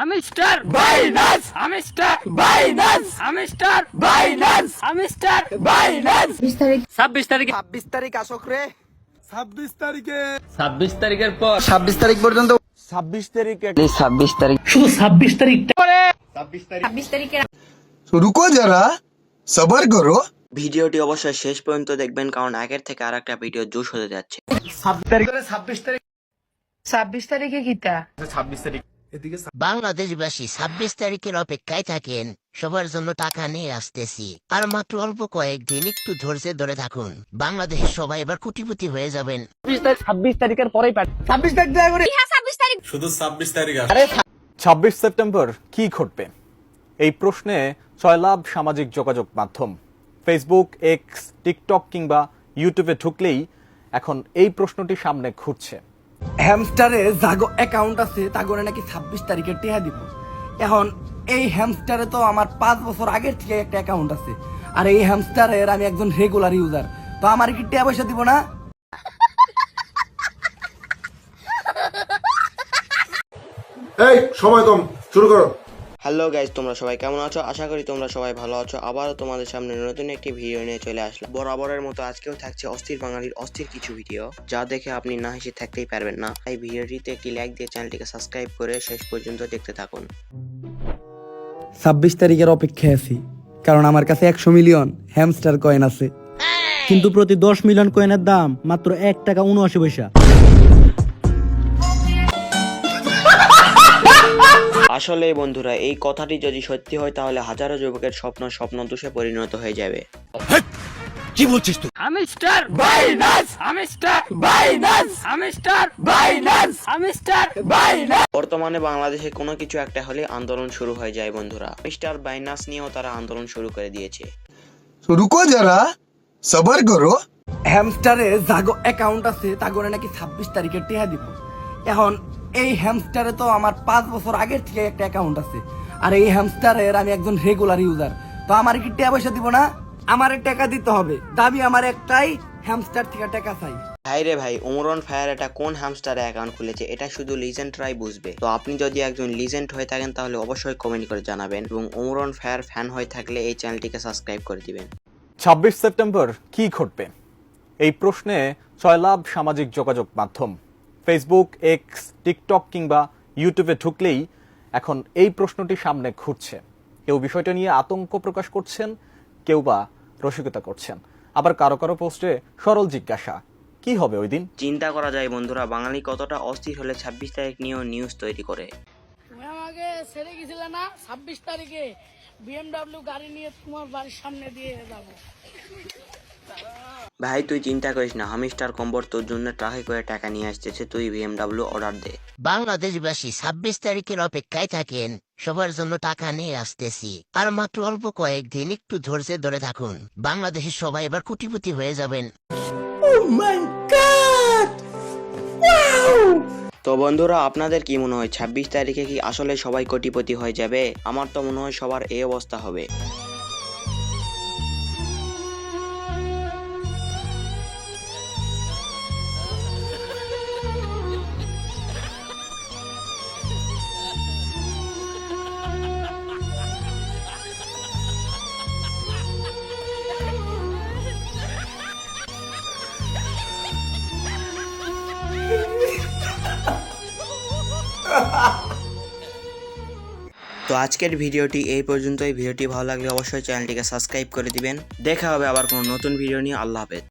আমি star Binance, আমি star Binance, আমি স্টার বাইনান্স, আমি স্টার বাইনান্স। 26 তারিখে 26 তারিখ আসক রে। 26 তারিখে 26 তারিখের পর 26 তারিখ পর্যন্ত 26 তারিখে 26 তারিখ শুধু 26 তারিখটা করে 26 তারিখে रुको जरा सबर करो। ভিডিওটি অবশ্যই শেষ পর্যন্ত দেখবেন, কারণ আগের থেকে আর একটা ভিডিও জোশ হতে যাচ্ছে। 26 তারিখে কিতা 26 তারিখ এদিকে বাংলাদেশবাসী 26 তারিখের অপেক্ষায় থাকেন। সবার জন্য টাকা নিয়ে আসতেছি, আর মাত্র অল্প কয়েকদিন একটু ধৈর্য ধরে থাকুন। বাংলাদেশের সবাই এবার কোটিপতি হয়ে যাবেন। 26 তারিখের পরেই 26 তারিখ দয়া করে। 26 তারিখ শুধু 26 তারিখ 26 সেপ্টেম্বর কি ঘটবে, এই প্রশ্নে জয়লাভ সামাজিক যোগাযোগ মাধ্যম ফেসবুক, এক্স, টিকটক কিংবা ইউটিউবে ঢুকলেই এখন এই প্রশ্নটি সামনে ঘুরছে। হ্যামস্টারে জাগো অ্যাকাউন্ট আছে, তাগরে নাকি 26 তারিখে টিহা দিব। এখন এই হ্যামস্টারে তো আমার 5 বছর আগের থেকে একটা অ্যাকাউন্ট আছে, আর এই হ্যামস্টারের আমি একজন রেগুলার ইউজার, তো আমার কি টিয়া পয়সা দিব না? এই সময় কম, শুরু করো। হ্যালো গাইজ, তোমরা সবাই কেমন আছো? আশা করি তোমরা সবাই ভালো আছো। আবারও তোমাদের সামনে নতুন একটি ভিডিও নিয়ে চলে আসলাম। বরাবরের মতো আজকেও থাকছে অস্থির বাঙালির অস্থির কিছু ভিডিও, যা দেখে আপনি না হেসে থাকতেই পারবেন না। এই ভিডিওটিতে একটি লাইক দিয়ে চ্যানেলটিকে সাবস্ক্রাইব করে শেষ পর্যন্ত দেখতে থাকুন। 26 তারিখের অপেক্ষায় আছি, কারণ আমার কাছে 100 মিলিয়ন হ্যামস্টার কয়েন আছে। কিন্তু প্রতি 10 মিলিয়ন কয়েনের দাম মাত্র 1 টাকা 79 পয়সা। আসলে বন্ধুরা, এই কথাটি যদি সত্যি হয় তাহলে হাজারো যুবকের স্বপ্ন দোষে পরিণত হয়ে যাবে। আমি স্টার বাইনান্স, আমি স্টার বাইনান্স, আমি স্টার বাইনান্স, আমি স্টার বাইনান্স। বর্তমানে বাংলাদেশে কোনো কিছু একটা হলে আন্দোলন শুরু হয়ে যায় বন্ধুরা। মিস্টার বাইনান্স নিয়েও তারা আন্দোলন শুরু করে দিয়েছে। रुको जरा सबर करो। হ্যামস্টারে জাগো অ্যাকাউন্ট আছে, তাগরে নাকি 26 তারিখে টিহা দিব। এখন এই হ্যামস্টারে তো আমার 5 বছর আগের থেকে একটা অ্যাকাউন্ট আছে, আর এই হ্যামস্টারের আমি একজন রেগুলার ইউজার, তো আমার কি টিয়া পয়সা দিব না? আমারে টাকা দিতে হবে, দাবি আমার একটাই, হ্যামস্টার থেকে টাকা চাই। ভাই রে ভাই, ওমরন ফায়ার এটা কোন হ্যামস্টারে অ্যাকাউন্ট খুলেছে এটা শুধু লিজেন্ডরাই বুঝবে। তো আপনি যদি একজন লিজেন্ড হয়ে থাকেন তাহলে অবশ্যই কমেন্ট করে জানাবেন, এবং ওমরন ফায়ার ফ্যান হয়ে থাকলে এই চ্যানেলটিকে সাবস্ক্রাইব করে দিবেন। 26 সেপ্টেম্বর কি ঘটবে, এই প্রশ্নে জয়লাভ সামাজিক যোগাযোগ মাধ্যম ফেসবুক, এক্স, টিকটক কিংবা ইউটিউবে ঢুকলেই এখন এই প্রশ্নটি সামনে ঘুরছে। কেউ বিষয়টা নিয়ে আতঙ্ক প্রকাশ করছেন, কেউ বা রসিকতা করছেন, আবার কারো কারো পোস্টে সরল জিজ্ঞাসা, কি হবে ওই দিন? চিন্তা করা যায় বন্ধুরা, বাঙালি কতটা অস্থির হলে 26 তারিখ নিয়েও নিউজ তৈরি করে। তুমি আমাকে ছেড়ে গেছিলে না 26 তারিখে বিএমডব্লিউ গাড়ি নিয়ে তোমার বাড়ির সামনে দিয়ে যাব। ভাই তুই চিন্তা করিস না, হামিস্টার কম্বর তোর জন্য ট্রাকে করে টাকা নিয়ে আসতেছে, তুই বিএমডব্লিউ অর্ডার দে। বাংলাদেশবাসী 26 তারিখের অপেক্ষায় থাকেন। সবার জন্য টাকা নিয়ে আসতেছি, আর মাত্র অল্প কয়েকদিন একটু ধৈর্য ধরে থাকুন। বাংলাদেশের সবাই এবার কোটিপতি হয়ে যাবেন। তো বন্ধুরা, আপনাদের কি মনে হয় 26 তারিখে কি আসলে সবাই কোটিপতি হয়ে যাবে? আমার তো মনে হয় সবার এই অবস্থা হবে। তো আজকের ভিডিওটি এই পর্যন্তই। ভিডিওটি ভালো লাগলে অবশ্যই চ্যানেলটিকে সাবস্ক্রাইব করে দিবেন। দেখা হবে আবার কোনো নতুন ভিডিও নিয়ে। আল্লাহ হাফেজ।